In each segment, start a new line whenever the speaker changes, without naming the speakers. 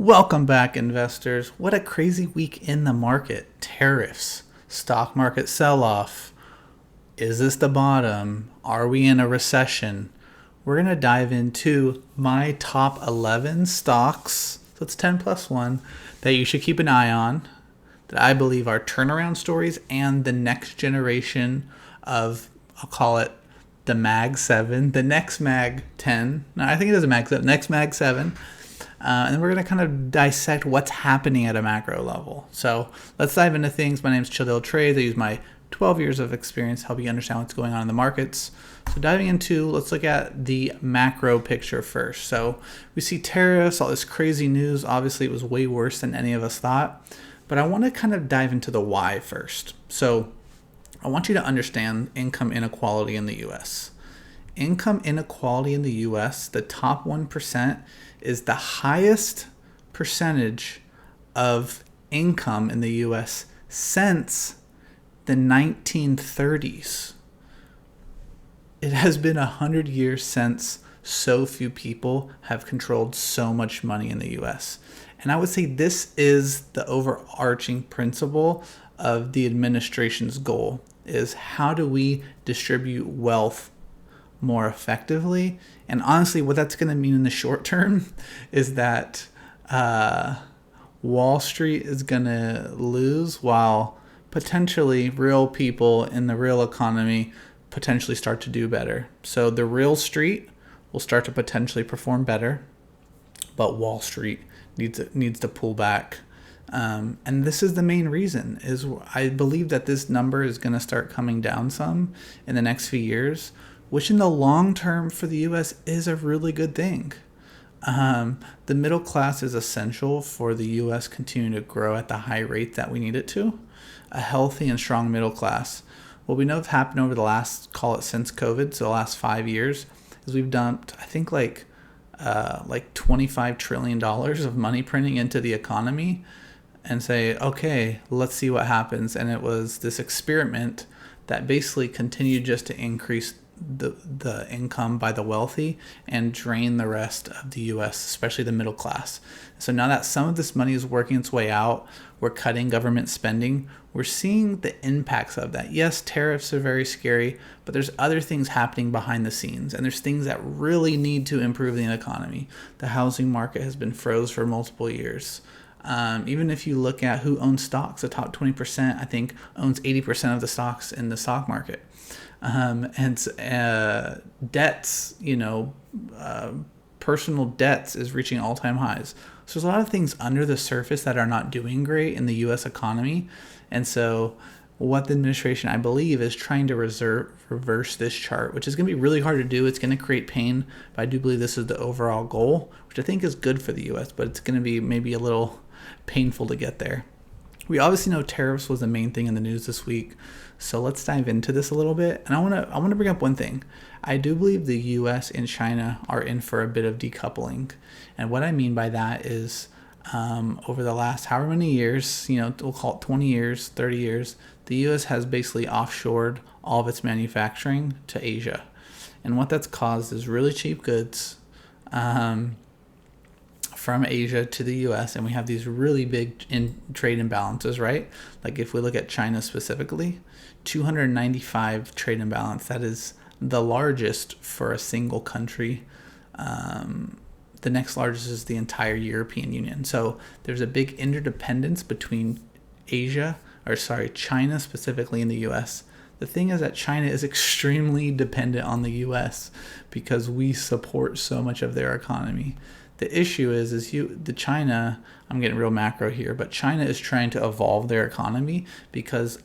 Welcome back, investors. What a crazy week in the market. Tariffs, stock market sell off. Is this the bottom? Are we in a recession? We're going to dive into my top 11 stocks, so it's 10 plus 1, that you should keep an eye on, that I believe are turnaround stories and the next generation of, I'll call it the Mag 7, the next Mag 10. No, I think it is a Mag 7, next Mag 7. And then we're going to kind of dissect what's happening at a macro level. So let's dive into things. My name is Childale Trades. I use my 12 years of experience to help you understand what's going on in the markets. So diving into, let's look at the macro picture first. So we see tariffs, all this crazy news. Obviously, it was way worse than any of us thought. But I want to kind of dive into the why first. So I want you to understand income inequality in the U.S. Income inequality in the U.S., the top 1%, is the highest percentage of income in the U.S. since the 1930s. It has been 100 years since so few people have controlled so much money in the U.S. And I would say this is the overarching principle of the administration's goal, is how do we distribute wealth more effectively. And honestly, what that's going to mean in the short term is that Wall Street is going to lose while potentially real people in the real economy potentially start to do better. So the real street will start to potentially perform better, but Wall Street needs to pull back. And this is the main reason, is I believe that this number is going to start coming down some in the next few years, which in the long term for the U.S. is a really good thing. The middle class is essential for the U.S. continuing to grow at the high rate that we need it to. A healthy and strong middle class. What we know has happened over the last, call it since COVID, so the last 5 years, is we've dumped, I think, like $25 trillion of money printing into the economy and say, okay, let's see what happens. And it was this experiment that basically continued just to increase the income by the wealthy and drain the rest of the U.S., especially the middle class. So now that some of this money is working its way out, we're cutting government spending, we're seeing the impacts of that. Yes, tariffs are very scary, but there's other things happening behind the scenes, and there's things that really need to improve the economy. The housing market has been froze for multiple years. Even if you look at who owns stocks, the top 20%, I think, owns 80% of the stocks in the stock market. Debts, personal debts is reaching all-time highs. So there's a lot of things under the surface that are not doing great in the U.S. economy. And so what the administration, I believe, is trying to reverse this chart, which is going to be really hard to do. It's going to create pain, but I do believe this is the overall goal, which I think is good for the U.S., but it's going to be maybe a little painful to get there. We obviously know tariffs was the main thing in the news this week, so let's dive into this a little bit. And I want to bring up one thing. I do believe the U.S. and China are in for a bit of decoupling, and what I mean by that is over the last however many years, we'll call it 20 years, 30 years, the U.S. has basically offshored all of its manufacturing to Asia, and what that's caused is really cheap goods from Asia to the U.S., and we have these really big trade imbalances, right? Like if we look at China specifically, 295 trade imbalance. That is the largest for a single country. The next largest is the entire European Union. So there's a big interdependence between China specifically in the U.S. The thing is that China is extremely dependent on the U.S. because we support so much of their economy. The issue is China, I'm getting real macro here, but China is trying to evolve their economy because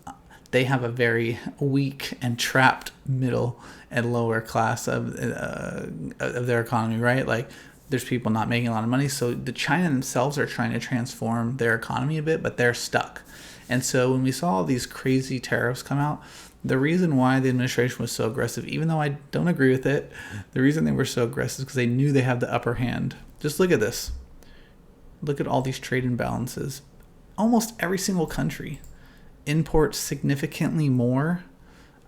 they have a very weak and trapped middle and lower class of their economy, right? Like there's people not making a lot of money. So the China themselves are trying to transform their economy a bit, but they're stuck. And so when we saw all these crazy tariffs come out, the reason why the administration was so aggressive, even though I don't agree with it, the reason they were so aggressive is because they knew they had the upper hand. Just look at this. Look at all these trade imbalances. Almost every single country imports significantly more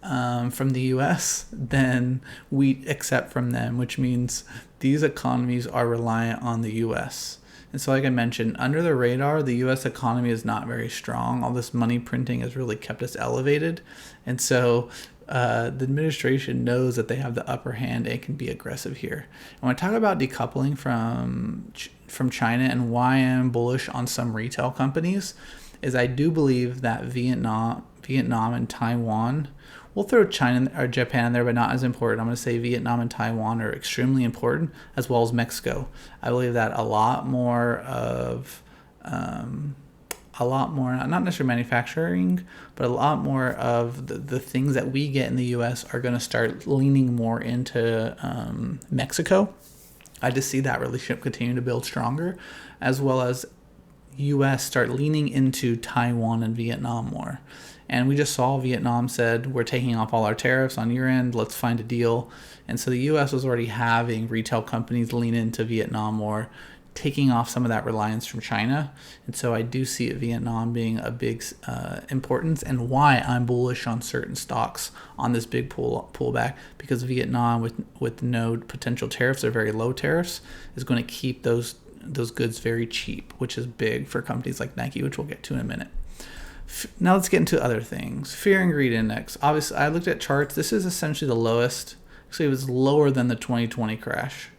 from the U.S. than we accept from them, which means these economies are reliant on the U.S. And so, like I mentioned, under the radar, the U.S. economy is not very strong. All this money printing has really kept us elevated. And so the administration knows that they have the upper hand and can be aggressive here. And when I talk about decoupling from China and why I'm bullish on some retail companies, is I do believe that Vietnam and Taiwan, we'll throw China or Japan in there, but not as important. I'm going to say Vietnam and Taiwan are extremely important, as well as Mexico. I believe that a lot more, not necessarily manufacturing, but a lot more of the things that we get in the U.S. are going to start leaning more into Mexico. I just see that relationship continue to build stronger, as well as U.S. start leaning into Taiwan and Vietnam more. And we just saw Vietnam said, we're taking off all our tariffs on your end, let's find a deal. And so the U.S. was already having retail companies lean into Vietnam more, taking off some of that reliance from China. And so I do see Vietnam being a big importance, and why I'm bullish on certain stocks on this big pullback, because Vietnam with no potential tariffs or very low tariffs is going to keep those goods very cheap, which is big for companies like Nike, which we'll get to in a minute. Now let's get into other things. Fear and Greed Index. Obviously, I looked at charts. This is essentially the lowest. Actually, it was lower than the 2020 crash.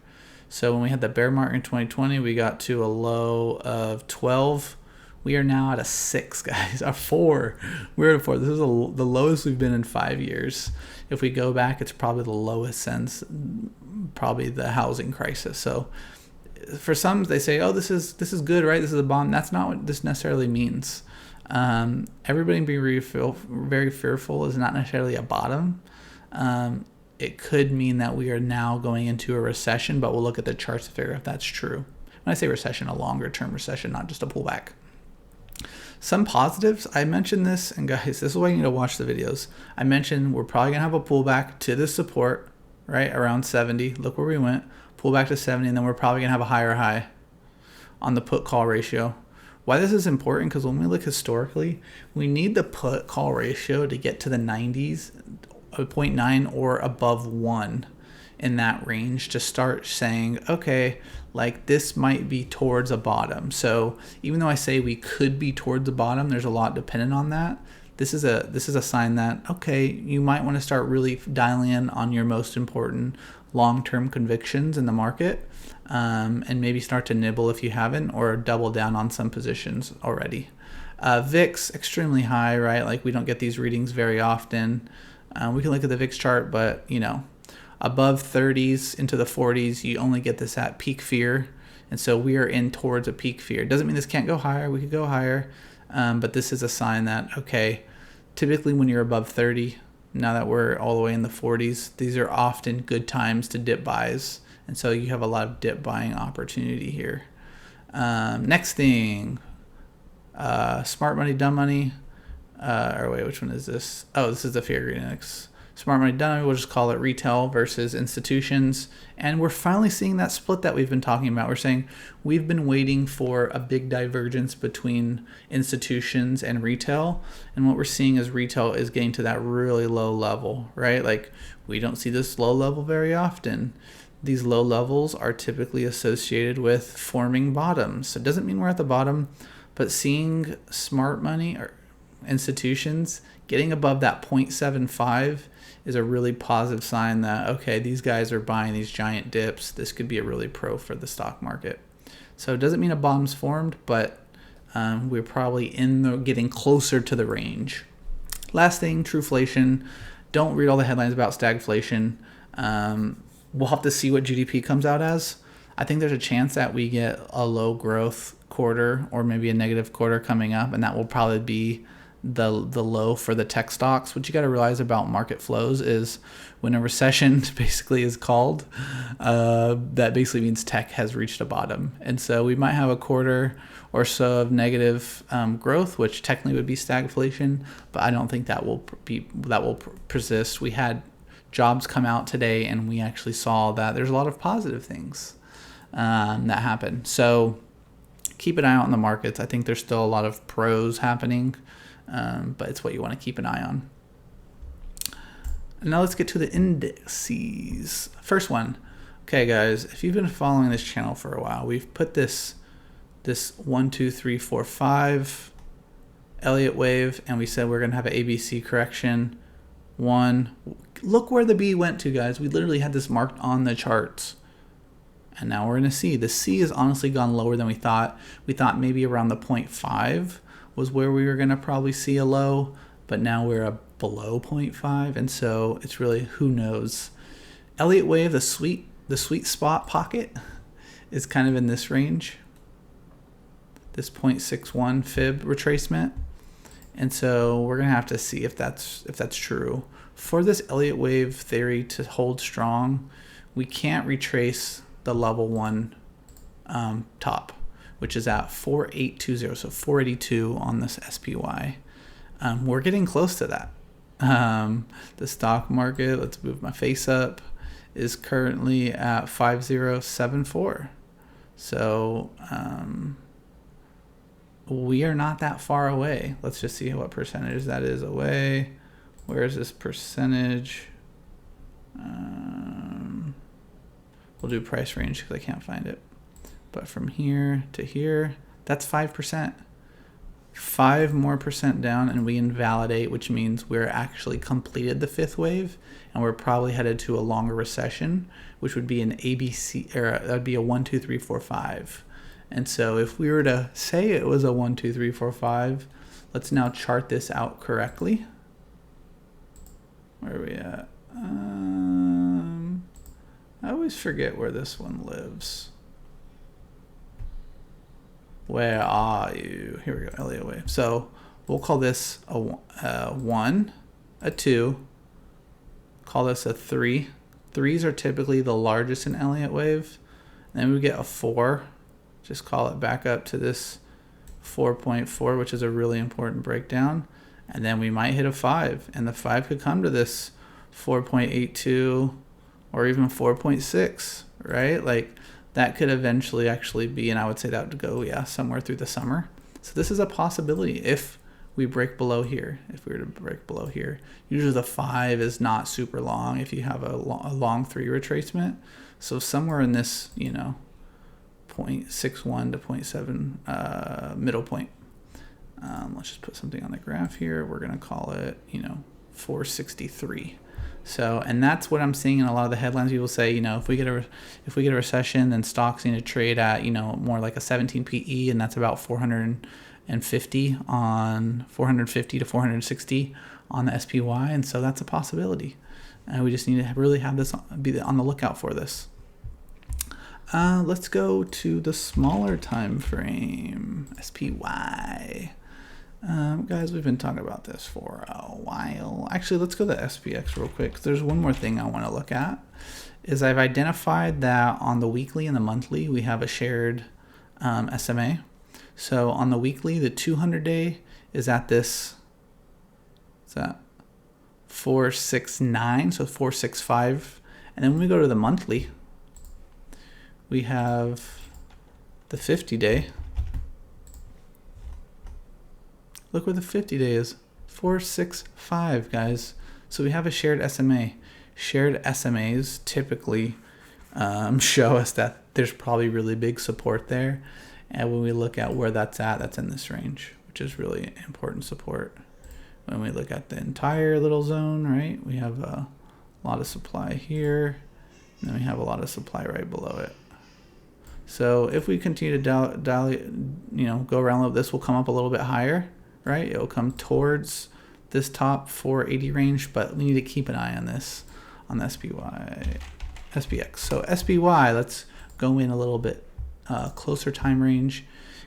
So when we had the bear market in 2020, we got to a low of 12. We are now at a 6, guys. A 4. We're at a 4. This is the lowest we've been in 5 years. If we go back, it's probably the lowest since probably the housing crisis. So for some, they say, oh, this is good, right? This is a bottom. That's not what this necessarily means. Everybody being very fearful is not necessarily a bottom. It could mean that we are now going into a recession, but we'll look at the charts to figure out if that's true. When I say recession, a longer term recession, not just a pullback. Some positives, I mentioned this, and guys, this is why you need to watch the videos. I mentioned we're probably going to have a pullback to this support, right, around 70. Look where we went. Pull back to 70, and then we're probably going to have a higher high on the put-call ratio. Why this is important, because when we look historically, we need the put-call ratio to get to the 90s, 0.9 or above 1 in that range to start saying, okay, like this might be towards a bottom. So even though I say we could be towards the bottom, there's a lot dependent on that. This is a sign that, okay, you might want to start really dialing in on your most important long-term convictions in the market, and maybe start to nibble if you haven't, or double down on some positions already. VIX, extremely high, right? Like we don't get these readings very often. We can look at the VIX chart, but above 30s into the 40s, you only get this at peak fear. And so we are in towards a peak fear. Doesn't mean this can't go higher. We could go higher. But this is a sign that, okay, typically when you're above 30, now that we're all the way in the 40s, these are often good times to dip buys. And so you have a lot of dip buying opportunity here. Next thing, smart money, dumb money. Which one is this? Oh, this is the Fear Greed Index. Smart money, dumb money, we'll just call it retail versus institutions. And we're finally seeing that split that we've been talking about. We're saying we've been waiting for a big divergence between institutions and retail. And what we're seeing is retail is getting to that really low level, right? Like we don't see this low level very often. These low levels are typically associated with forming bottoms. So it doesn't mean we're at the bottom, but seeing smart money or institutions getting above that 0.75 is a really positive sign that, okay, these guys are buying these giant dips. This could be a really pro for the stock market. So it doesn't mean a bottom's formed, but we're probably getting closer to the range. Last thing, trueflation. Don't read all the headlines about stagflation. We'll have to see what GDP comes out as. I think there's a chance that we get a low growth quarter or maybe a negative quarter coming up, and that will probably be the low for the tech stocks. What you got to realize about market flows is when a recession basically is called, that basically means tech has reached a bottom. And so we might have a quarter or so of negative growth, which technically would be stagflation, but I don't think that will persist. We had jobs come out today, and we actually saw that there's a lot of positive things that happen. So keep an eye out on the markets. I think there's still a lot of pros happening, but it's what you want to keep an eye on. And now let's get to the indices. First one. Okay, guys, if you've been following this channel for a while, we've put this this 1, 2, 3, 4, 5 Elliott wave, and we said we're going to have an ABC correction. 1. Look where the B went to, guys. We literally had this marked on the charts. And now we're in a C. The C has honestly gone lower than we thought. We thought maybe around the 0.5 was where we were going to probably see a low, but now we're below 0.5, and so it's really who knows. Elliott wave, the sweet spot pocket is kind of in this range, this 0.61 fib retracement, and so we're gonna have to see if that's true. For this Elliott wave theory to hold strong, we can't retrace the level 1 top, which is at 4820, so 482 on this SPY. We're getting close to that. The stock market, let's move my face up, is currently at 5074. So we are not that far away. Let's just see what percentage that is away. Where is this percentage? We'll do price range because I can't find it. But from here to here, that's 5%. 5% more down, and we invalidate, which means we're actually completed the 5th wave, and we're probably headed to a longer recession, which would be an ABC, or that would be a 1, 2, 3, 4, 5. And so if we were to say it was a 1, 2, 3, 4, 5, let's now chart this out correctly. Where are we at? I always forget where this one lives. Where are you? Here we go, Elliott wave. So we'll call this a 1, a 2, call this a 3. 3s are typically the largest in Elliott wave. And then we get a 4. Just call it back up to this 4.4, which is a really important breakdown. And then we might hit a 5, and the 5 could come to this 4.82 or even 4.6, right? Like that could eventually actually be, and I would say that would go, somewhere through the summer. So this is a possibility if we break below here. If we were to break below here, usually the 5 is not super long if you have a long 3 retracement. So somewhere in this, 0.61 to 0.7 middle point. Let's just put something on the graph here. We're going to call it, 463. So, and that's what I'm seeing in a lot of the headlines. People say, if we get a recession, then stocks need to trade at, more like a 17 PE, and that's about 450 to 460 on the SPY, and so that's a possibility. And we just need to really have this, be on the lookout for this. Let's go to the smaller time frame, SPY. Guys, we've been talking about this for a while. Actually, let's go to SPX real quick. There's one more thing I want to look at. Is I've identified that on the weekly and the monthly, we have a shared SMA. So on the weekly, the 200-day is at this, what's that? 469, so 465. And then when we go to the monthly, we have the 50-day. Look where the 50-day is, 465, guys. So we have a shared SMA. Shared SMAs typically show us that there's probably really big support there. And when we look at where that's at, that's in this range, which is really important support. When we look at the entire little zone, right, we have a lot of supply here, and then we have a lot of supply right below it. So if we continue to go around, this will come up a little bit higher, right? It will come towards this top 480 range, but we need to keep an eye on this on the SPX. So SPY, let's go in a little bit closer time range.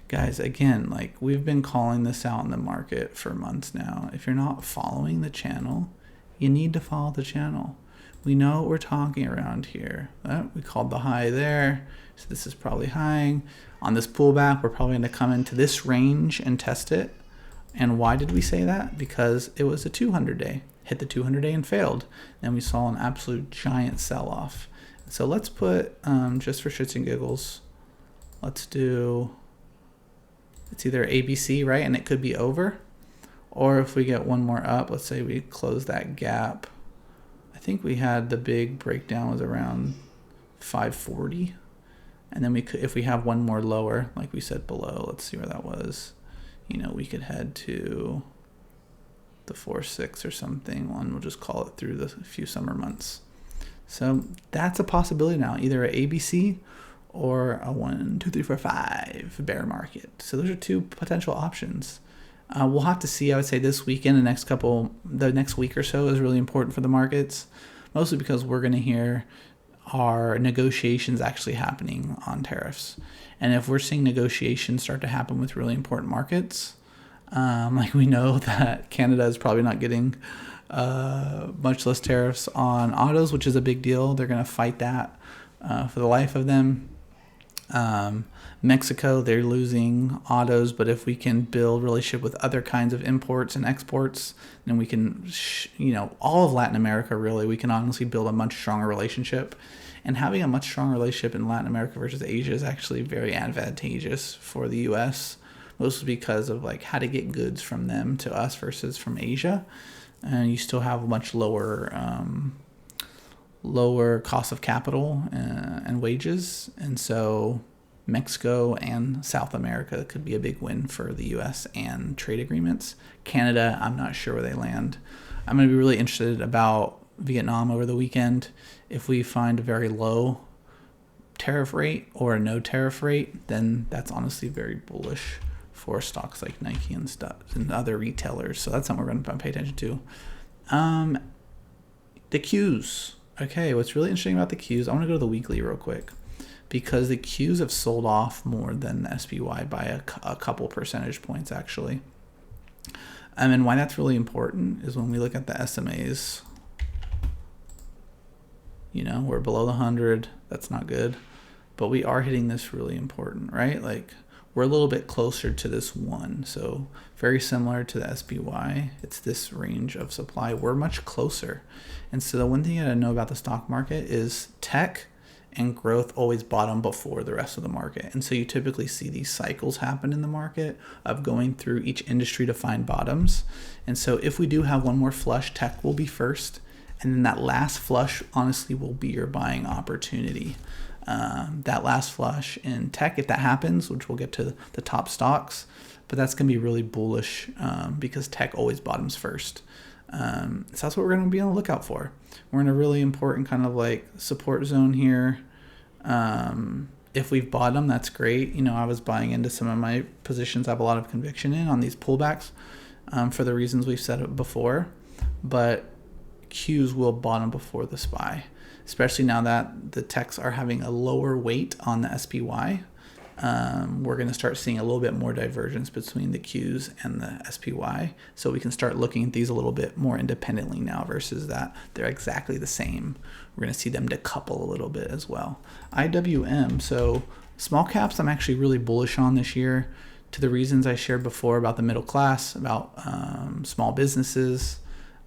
Guys, again, like we've been calling this out in the market for months now. If you're not following the channel, you need to follow the channel. We know what we're talking around here. We called the high there. So this is probably high. On this pullback, we're probably going to come into this range and test it. And why did we say that? Because it was a 200-day. Hit the 200-day and failed. Then we saw an absolute giant sell-off. So let's put, just for shits and giggles, let's do, it's either ABC, right? And it could be over. Or if we get one more up, let's say we close that gap. I think we had the big breakdown was around 540. And then we could, if we have one more lower, like we said below, let's see where that was. We could head to the 4.6 or something. We'll just call it through the few summer months. So that's a possibility now, either a ABC or a 1, 2, 3, 4, 5 bear market. So those are two potential options. We'll have to see. I would say this weekend, the next week or so is really important for the markets, mostly because we're going to hear are negotiations actually happening on tariffs. And if we're seeing negotiations start to happen with really important markets, like we know that Canada is probably not getting much less tariffs on autos, which is a big deal. They're going to fight that for the life of them. Mexico, they're losing autos, but if we can build relationship with other kinds of imports and exports, then we can, all of Latin America, really, we can honestly build a much stronger relationship. And having a much stronger relationship in Latin America versus Asia is actually very advantageous for the U.S., mostly because of like how to get goods from them to us versus from Asia. And you still have a much lower cost of capital and wages. And so Mexico and South America could be a big win for the U.S. and trade agreements. Canada, I'm not sure where they land. I'm going to be really interested about Vietnam over the weekend. If we find a very low tariff rate or a no tariff rate, then that's honestly very bullish for stocks like Nike and stuff and other retailers. So that's something we're going to pay attention to. The Qs. Okay, what's really interesting about the Qs, I want to go to the weekly real quick, because the Qs have sold off more than the SPY by a couple percentage points, actually. And why that's really important is when we look at the SMAs, we're below the 100. That's not good. But we are hitting this really important, right? Like, we're a little bit closer to this 1. So very similar to the SPY. It's this range of supply. We're much closer. And so the one thing you gotta know about the stock market is tech and growth always bottom before the rest of the market. And so you typically see these cycles happen in the market of going through each industry to find bottoms. And so if we do have one more flush, tech will be first. And then that last flush, honestly, will be your buying opportunity. That last flush in tech, if that happens, which we'll get to the top stocks, but that's going to be really bullish because tech always bottoms first. So that's what we're going to be on the lookout for. We're in a really important kind of like support zone here. If we've bottomed, that's great. I was buying into some of my positions I have a lot of conviction in on these pullbacks for the reasons we've said before. But Qs will bottom before the SPY, especially now that the techs are having a lower weight on the SPY. We're going to start seeing a little bit more divergence between the Qs and the SPY, so we can start looking at these a little bit more independently now versus that they're exactly the same. We're going to see them decouple a little bit as well. IWM, so small caps I'm actually really bullish on this year, to the reasons I shared before about the middle class, about small businesses.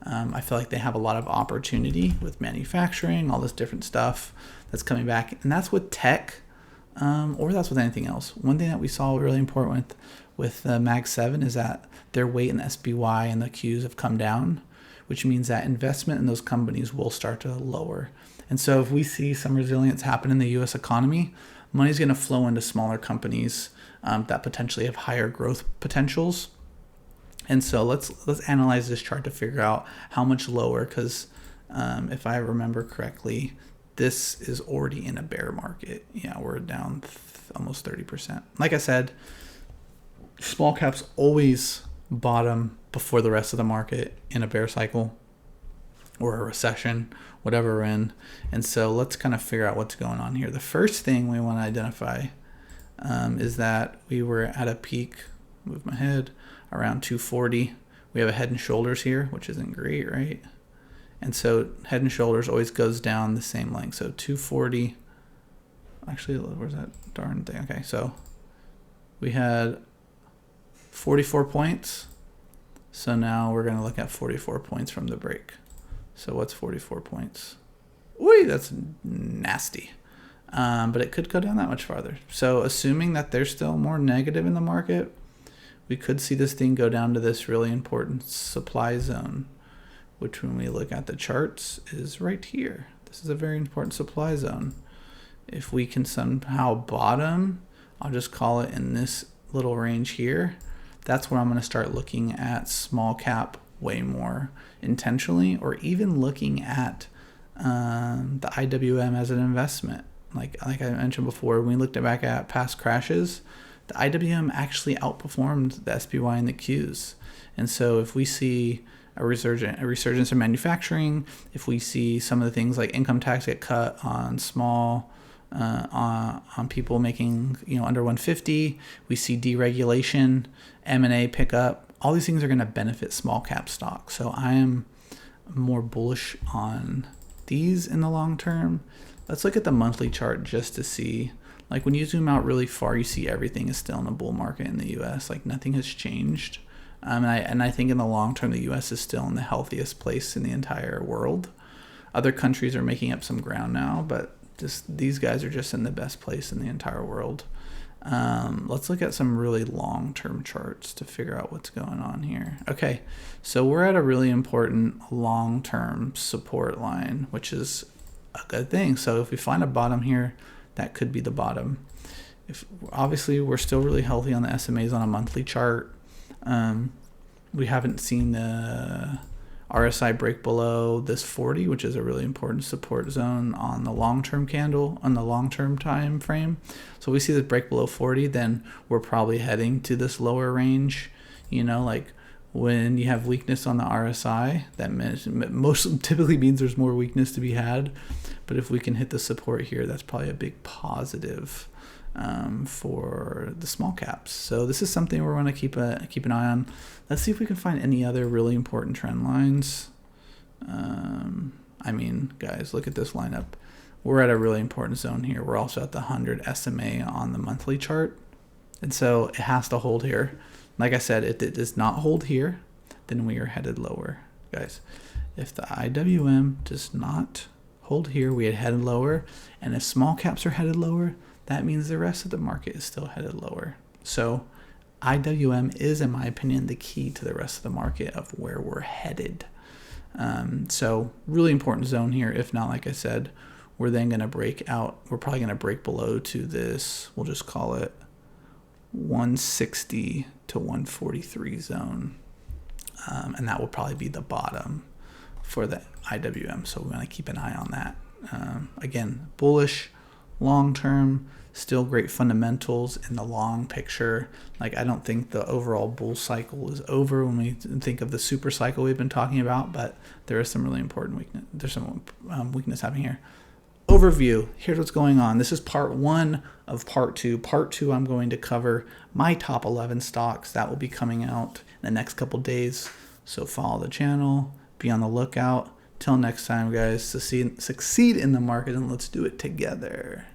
I feel like they have a lot of opportunity with manufacturing, all this different stuff that's coming back. And that's with tech, or that's with anything else. One thing that we saw really important with Mag 7 is that their weight in the SPY and the Qs have come down, which means that investment in those companies will start to lower. And so if we see some resilience happen in the U.S. economy, money's going to flow into smaller companies that potentially have higher growth potentials. And so let's analyze this chart to figure out how much lower, because if I remember correctly, this is already in a bear market. Yeah, we're down almost 30%. Like I said, small caps always bottom before the rest of the market in a bear cycle or a recession, whatever we're in. And so let's kind of figure out what's going on here. The first thing we want to identify is that we were at a peak, move my head, around 240. We have a head and shoulders here, which isn't great, right? And so head and shoulders always goes down the same length. So 240, actually, where's that darn thing? Okay, so we had 44 points. So now we're going to look at 44 points from the break. So what's 44 points? Ooh, that's nasty. But it could go down that much farther. So assuming that there's still more negative in the market, we could see this thing go down to this really important supply zone, which when we look at the charts is right here. This is a very important supply zone. If we can somehow bottom, I'll just call it in this little range here, that's where I'm going to start looking at small cap way more intentionally, or even looking at the IWM as an investment. Like I mentioned before, when we looked back at past crashes, the IWM actually outperformed the SPY and the Qs. And so if we see a resurgence in manufacturing, if we see some of the things like income tax get cut on small, on people making under 150, we see deregulation, M&A pick up. All these things are going to benefit small cap stocks. So I am more bullish on these in the long term. Let's look at the monthly chart just to see. Like when you zoom out really far, you see everything is still in a bull market in the U.S. Like nothing has changed. And I think in the long term, the U.S. is still in the healthiest place in the entire world. Other countries are making up some ground now, but just these guys are just in the best place in the entire world. Let's look at some really long-term charts to figure out what's going on here. Okay, so we're at a really important long-term support line, which is a good thing. So if we find a bottom here, that could be the bottom. If obviously we're still really healthy on the SMAs on a monthly chart. We haven't seen the RSI break below this 40, which is a really important support zone on the long-term candle, on the long-term time frame. So if we see this break below 40, then we're probably heading to this lower range. Like when you have weakness on the RSI, that most typically means there's more weakness to be had. But if we can hit the support here, that's probably a big positive for the small caps. So this is something we're going to keep an eye on. Let's see if we can find any other really important trend lines. Guys, look at this lineup. We're at a really important zone here. We're also at the 100 SMA on the monthly chart. And so it has to hold here. Like I said, if it does not hold here, then we are headed lower, guys. If the IWM does not hold here, we had headed lower. And if small caps are headed lower, that means the rest of the market is still headed lower. So IWM is, in my opinion, the key to the rest of the market of where we're headed. So really important zone here. If not, like I said, we're then going to break out. We're probably going to break below to this. We'll just call it 160 to 143 zone. And that will probably be the bottom for the IWM. So we're going to keep an eye on that. Again, bullish, long-term, still great fundamentals in the long picture. Like I don't think the overall bull cycle is over when we think of the super cycle we've been talking about, but there is some really important weakness. There's some weakness happening here. Overview. Here's what's going on. This is part 1 of part 2. Part 2, I'm going to cover my top 11 stocks. That will be coming out in the next couple days. So follow the channel. Be on the lookout. Till next time, guys. Succeed in the market, and let's do it together.